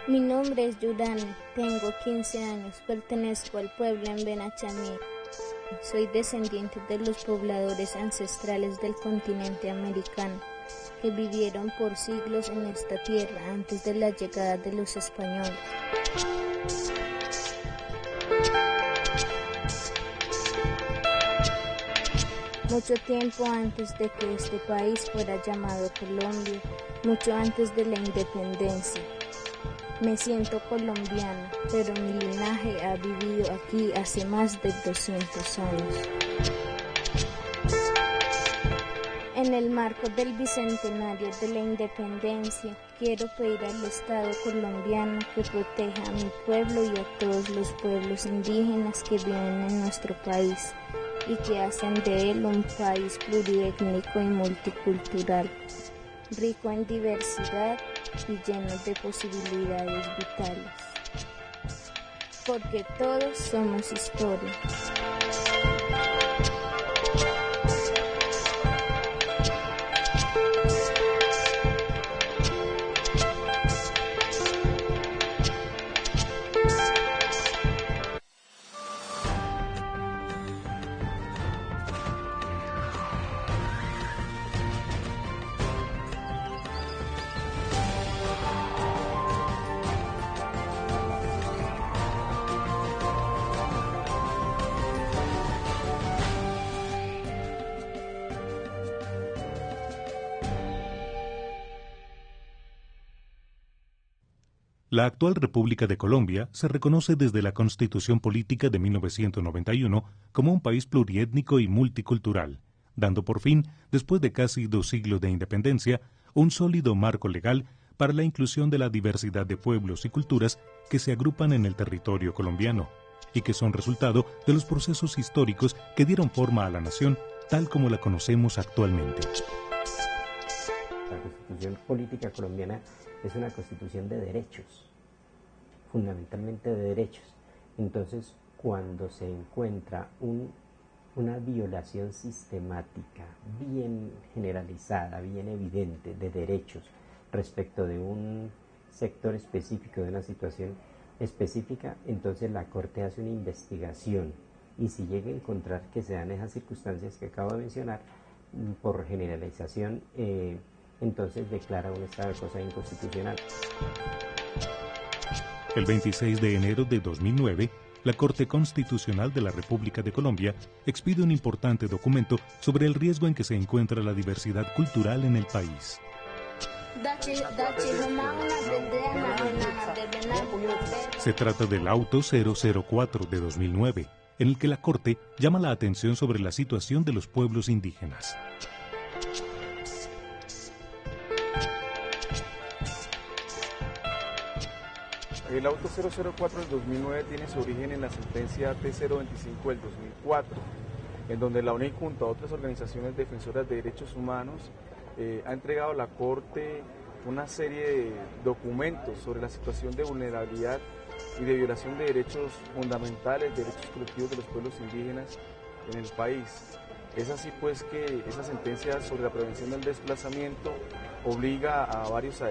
Mi nombre es Yurani, tengo 15 años, pertenezco al pueblo en Benachamí. Soy descendiente de los pobladores ancestrales del continente americano que vivieron por siglos en esta tierra antes de la llegada de los españoles. Mucho tiempo antes de que este país fuera llamado Colombia, mucho antes de la independencia. Me siento colombiana, pero mi linaje ha vivido aquí hace más de 200 años. En el marco del bicentenario de la independencia, quiero pedir al Estado colombiano que proteja a mi pueblo y a todos los pueblos indígenas que viven en nuestro país y que hacen de él un país pluriétnico y multicultural, rico en diversidad y lleno de posibilidades vitales. Porque todos somos historia. La actual República de Colombia se reconoce desde la Constitución Política de 1991 como un país pluriétnico y multicultural, dando por fin, después de casi 2 siglos de independencia, un sólido marco legal para la inclusión de la diversidad de pueblos y culturas que se agrupan en el territorio colombiano y que son resultado de los procesos históricos que dieron forma a la nación tal como la conocemos actualmente. La Constitución Política colombiana es una constitución de derechos, fundamentalmente de derechos. Entonces, cuando se encuentra una violación sistemática, bien generalizada, bien evidente de derechos respecto de un sector específico, de una situación específica, entonces la Corte hace una investigación y si llega a encontrar que se dan esas circunstancias que acabo de mencionar, por generalización, entonces declara un estado de cosas inconstitucional. El 26 de enero de 2009, la Corte Constitucional de la República de Colombia expide un importante documento sobre el riesgo en que se encuentra la diversidad cultural en el país. Se trata del Auto 004 de 2009, en el que la Corte llama la atención sobre la situación de los pueblos indígenas. El Auto 004 del 2009 tiene su origen en la sentencia T025 del 2004, en donde la UNE junto a otras organizaciones defensoras de derechos humanos ha entregado a la Corte una serie de documentos sobre la situación de vulnerabilidad y de violación de derechos fundamentales, derechos colectivos de los pueblos indígenas en el país. Es así pues que esa sentencia sobre la prevención del desplazamiento obliga a varias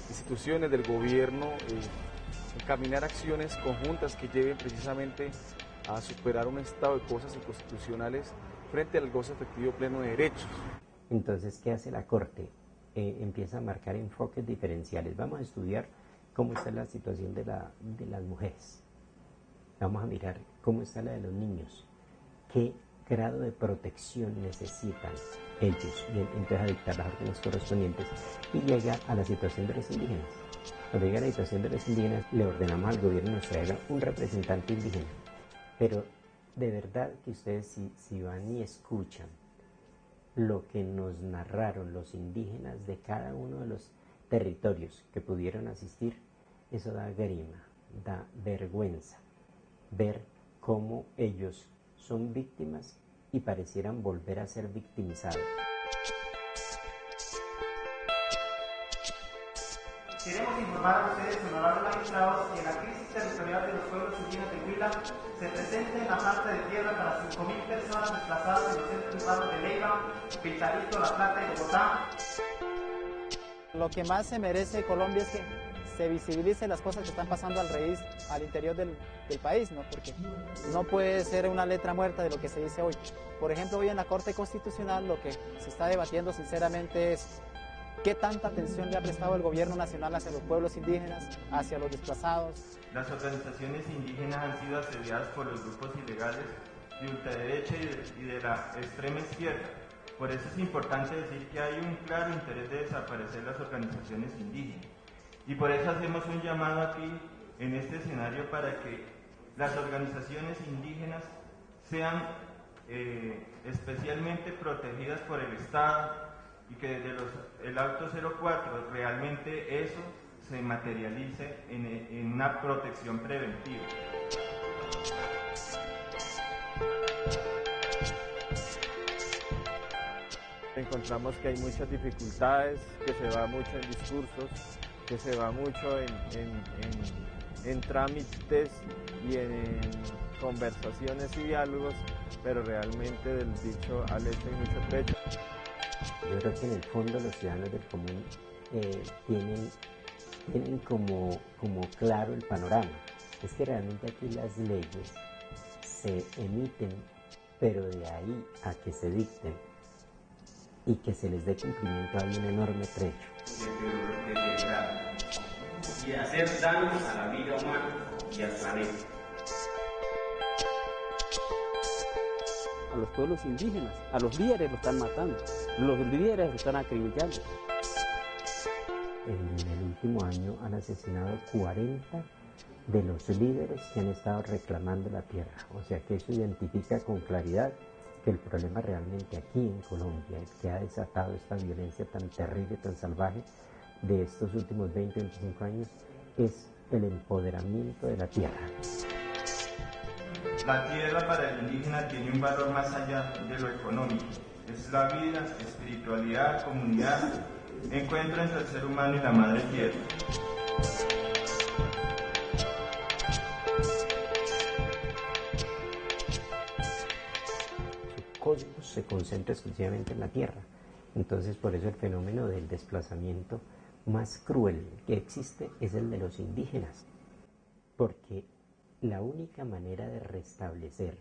instituciones del gobierno encaminar acciones conjuntas que lleven precisamente a superar un estado de cosas inconstitucionales frente al goce efectivo pleno de derechos. Entonces, ¿qué hace la Corte? Empieza a marcar enfoques diferenciales. Vamos a estudiar cómo está la situación de las mujeres. Vamos a mirar cómo está la de los niños. ¿Qué grado de protección necesitan ellos? Y entonces a dictar las órdenes correspondientes y llega a la situación de los indígenas. Cuando llega a la situación de los indígenas, le ordenamos al gobierno que nos traiga un representante indígena. Pero de verdad que ustedes si van y escuchan lo que nos narraron los indígenas de cada uno de los territorios que pudieron asistir, eso da grima, da vergüenza ver cómo ellos son víctimas y parecieran volver a ser victimizados. Queremos informar a ustedes, honorables magistrados, que la crisis territorial de los pueblos indígenas de Huila se presenta en la falta de tierra para 5.000 personas desplazadas en los centros urbanos de Leiva, Pitalito, La Plata y Bogotá. Lo que más se merece Colombia es que se visibilicen las cosas que están pasando al interior del país, ¿no? Porque no puede ser una letra muerta de lo que se dice hoy. Por ejemplo, hoy en la Corte Constitucional lo que se está debatiendo sinceramente es ¿qué tanta atención le ha prestado el gobierno nacional hacia los pueblos indígenas, hacia los desplazados? Las organizaciones indígenas han sido asediadas por los grupos ilegales de ultraderecha y de la extrema izquierda. Por eso es importante decir que hay un claro interés de desaparecer las organizaciones indígenas. Y por eso hacemos un llamado aquí, en este escenario, para que las organizaciones indígenas sean especialmente protegidas por el Estado, y que desde el Auto 04 realmente eso se materialice en una protección preventiva. Encontramos que hay muchas dificultades, que se va mucho en discursos, que se va mucho en trámites y en conversaciones y diálogos, pero realmente del dicho al hecho hay mucho trecho. Yo creo que en el fondo los ciudadanos del común tienen como claro el panorama. Es que realmente aquí las leyes se emiten, pero de ahí a que se dicten y que se les dé cumplimiento hay un enorme trecho. Y hacer daño a la vida humana y al planeta. A los pueblos indígenas, a los líderes lo están matando, los líderes lo están acribillando. En el último año han asesinado 40 de los líderes que han estado reclamando la tierra. O sea que eso identifica con claridad que el problema realmente aquí en Colombia, el que ha desatado esta violencia tan terrible, tan salvaje de estos últimos 20-25 años, es el empoderamiento de la tierra. La tierra para el indígena tiene un valor más allá de lo económico. Es la vida, espiritualidad, comunidad, encuentro entre el ser humano y la madre tierra. Su cosmos se concentra exclusivamente en la tierra. Entonces, por eso el fenómeno del desplazamiento más cruel que existe es el de los indígenas. Porque la única manera de restablecer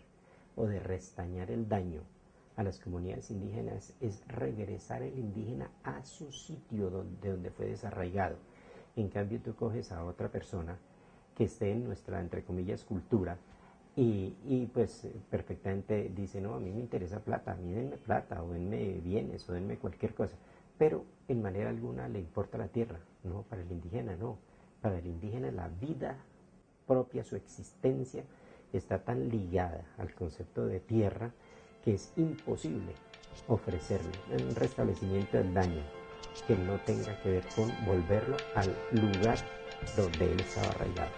o de restañar el daño a las comunidades indígenas es regresar el indígena a su sitio de donde fue desarraigado. En cambio, tú coges a otra persona que esté en nuestra, entre comillas, cultura y pues perfectamente dice, no, a mí me interesa plata, a mí denme plata, o denme bienes, o denme cualquier cosa, pero en manera alguna le importa la tierra. No, para el indígena no. Para el indígena la vida propia, su existencia, está tan ligada al concepto de tierra que es imposible ofrecerle un restablecimiento del daño que no tenga que ver con volverlo al lugar donde él estaba arraigado.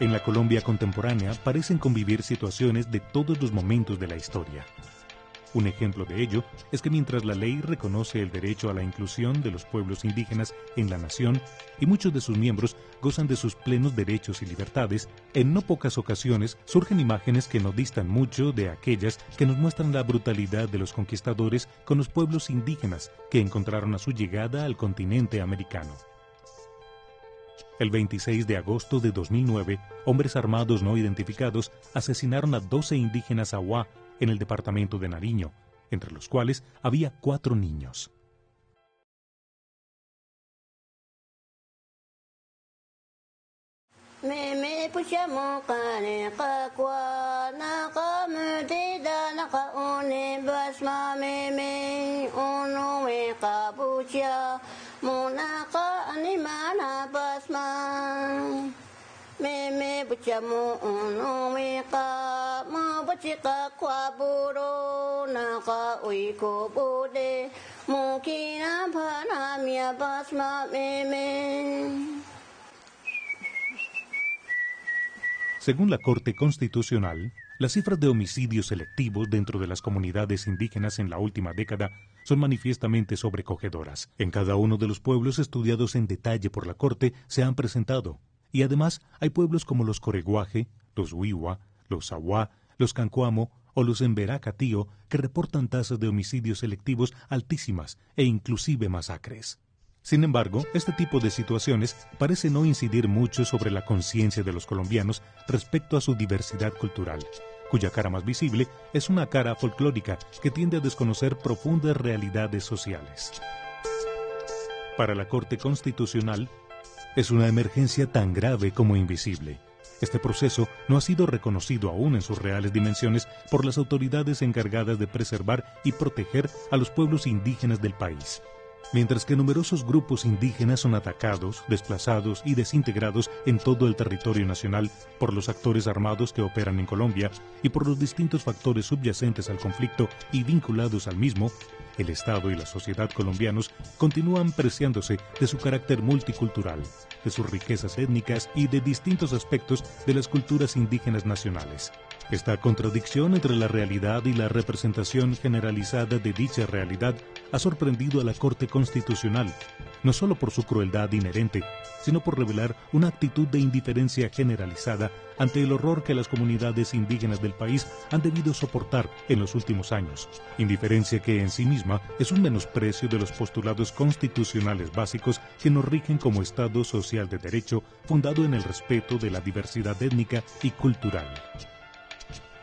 En la Colombia contemporánea parecen convivir situaciones de todos los momentos de la historia. Un ejemplo de ello es que mientras la ley reconoce el derecho a la inclusión de los pueblos indígenas en la nación y muchos de sus miembros gozan de sus plenos derechos y libertades, en no pocas ocasiones surgen imágenes que no distan mucho de aquellas que nos muestran la brutalidad de los conquistadores con los pueblos indígenas que encontraron a su llegada al continente americano. El 26 de agosto de 2009, hombres armados no identificados asesinaron a 12 indígenas Awá en el departamento de Nariño, entre los cuales había 4 niños. Meme buchamu unu meka ma bachika kwa buro naka uiko bude mukina pana mia basma meme. Según la Corte Constitucional, Las cifras de homicidios selectivos dentro de las comunidades indígenas en la última década son manifiestamente sobrecogedoras. En cada uno de los pueblos estudiados en detalle por la Corte se han presentado. Y además hay pueblos como los Coreguaje, los Wiwa, los Zawá, los Cancuamo o los Emberá-Catío que reportan tasas de homicidios selectivos altísimas e inclusive masacres. Sin embargo, este tipo de situaciones parece no incidir mucho sobre la conciencia de los colombianos respecto a su diversidad cultural, cuya cara más visible es una cara folclórica que tiende a desconocer profundas realidades sociales. Para la Corte Constitucional, es una emergencia tan grave como invisible. Este proceso no ha sido reconocido aún en sus reales dimensiones por las autoridades encargadas de preservar y proteger a los pueblos indígenas del país. Mientras que numerosos grupos indígenas son atacados, desplazados y desintegrados en todo el territorio nacional por los actores armados que operan en Colombia y por los distintos factores subyacentes al conflicto y vinculados al mismo, el Estado y la sociedad colombianos continúan preciándose de su carácter multicultural, de sus riquezas étnicas y de distintos aspectos de las culturas indígenas nacionales. Esta contradicción entre la realidad y la representación generalizada de dicha realidad ha sorprendido a la Corte Constitucional, no solo por su crueldad inherente, sino por revelar una actitud de indiferencia generalizada ante el horror que las comunidades indígenas del país han debido soportar en los últimos años. Indiferencia que en sí misma es un menosprecio de los postulados constitucionales básicos que nos rigen como Estado social de derecho fundado en el respeto de la diversidad étnica y cultural.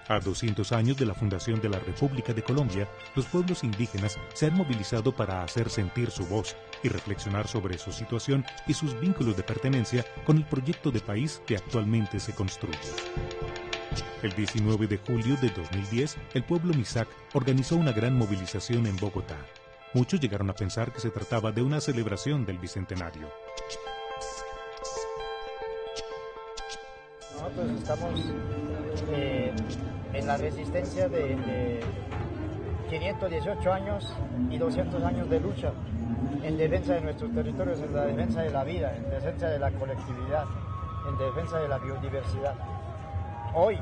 A 200 años de la fundación de la República de Colombia, los pueblos indígenas se han movilizado para hacer sentir su voz y reflexionar sobre su situación y sus vínculos de pertenencia con el proyecto de país que actualmente se construye. El 19 de julio de 2010, el pueblo Misak organizó una gran movilización en Bogotá. Muchos llegaron a pensar que se trataba de una celebración del Bicentenario. Nosotros estamos en la resistencia de 518 años y 200 años de lucha en defensa de nuestros territorios, en la defensa de la vida, en defensa de la colectividad, en defensa de la biodiversidad. Hoy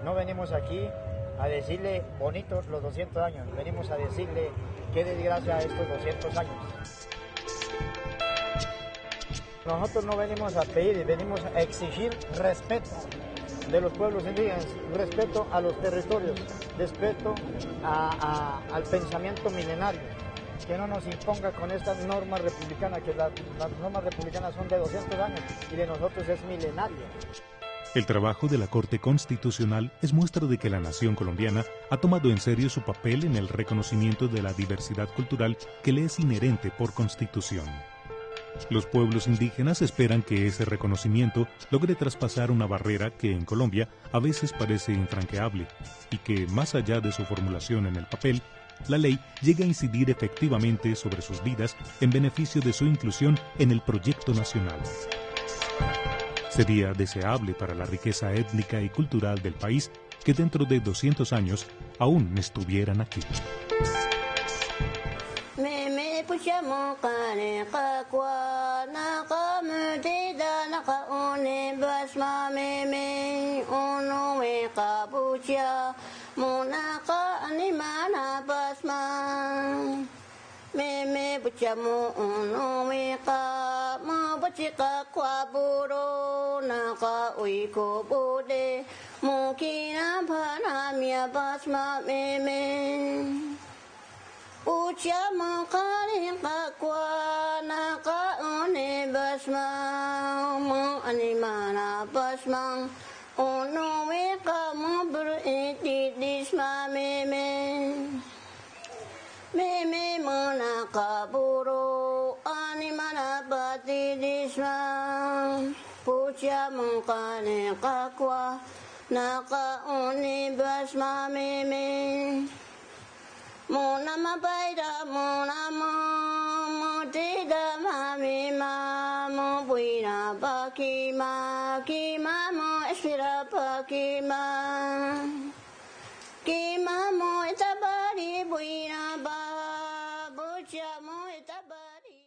no venimos aquí a decirle bonitos los 200 años, venimos a decirle qué desgracia estos 200 años. Nosotros no venimos a pedir, venimos a exigir respeto de los pueblos indígenas, respeto a los territorios, respeto al pensamiento milenario, que no nos imponga con esta norma republicana, que las normas republicanas son de 200 años y de nosotros es milenario. El trabajo de la Corte Constitucional es muestra de que la nación colombiana ha tomado en serio su papel en el reconocimiento de la diversidad cultural que le es inherente por Constitución. Los pueblos indígenas esperan que ese reconocimiento logre traspasar una barrera que en Colombia a veces parece infranqueable y que, más allá de su formulación en el papel, la ley llegue a incidir efectivamente sobre sus vidas en beneficio de su inclusión en el proyecto nacional. Sería deseable para la riqueza étnica y cultural del país que dentro de 200 años aún estuvieran aquí. Puchamo kane kakwa naka mutida naka une basma meme uno we kapucha monaka animana basma meme puchamo uno we ka mo puchika kwa buro naka uiko bude mukina panamia basma meme Uchamo kare kakwa naka one basma mo animana basma ono we kamo bru iti disma meme mo naka buru animana bati disma Uchamo kare kakwa naka one basma meme Mona mabaida mona mo tida mami ma mo buina bakima kima mo espira bakima kima mo etabari buina ba bucha mo etabari